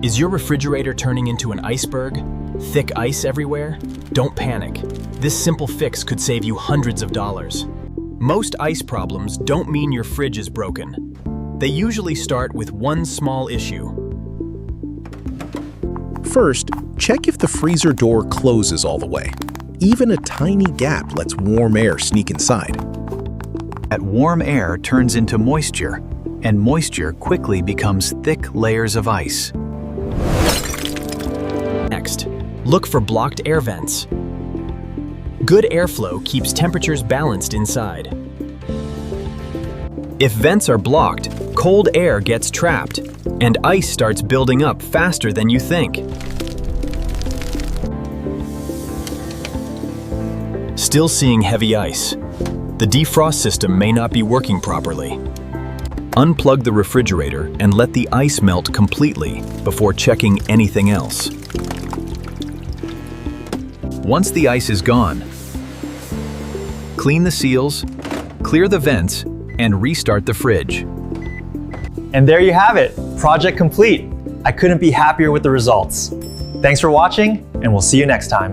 Is your refrigerator turning into an iceberg? Thick ice everywhere? Don't panic. This simple fix could save you hundreds of dollars. Most ice problems don't mean your fridge is broken. They usually start with one small issue. First, check if the freezer door closes all the way. Even a tiny gap lets warm air sneak inside. That warm air turns into moisture, and moisture quickly becomes thick layers of ice. Next, look for blocked air vents. Good airflow keeps temperatures balanced inside. If vents are blocked, cold air gets trapped, and ice starts building up faster than you think. Still seeing heavy ice. The defrost system may not be working properly. Unplug the refrigerator and let the ice melt completely before checking anything else. Once the ice is gone, clean the seals, clear the vents, and restart the fridge. And there you have it, project complete. I couldn't be happier with the results. Thanks for watching, and we'll see you next time.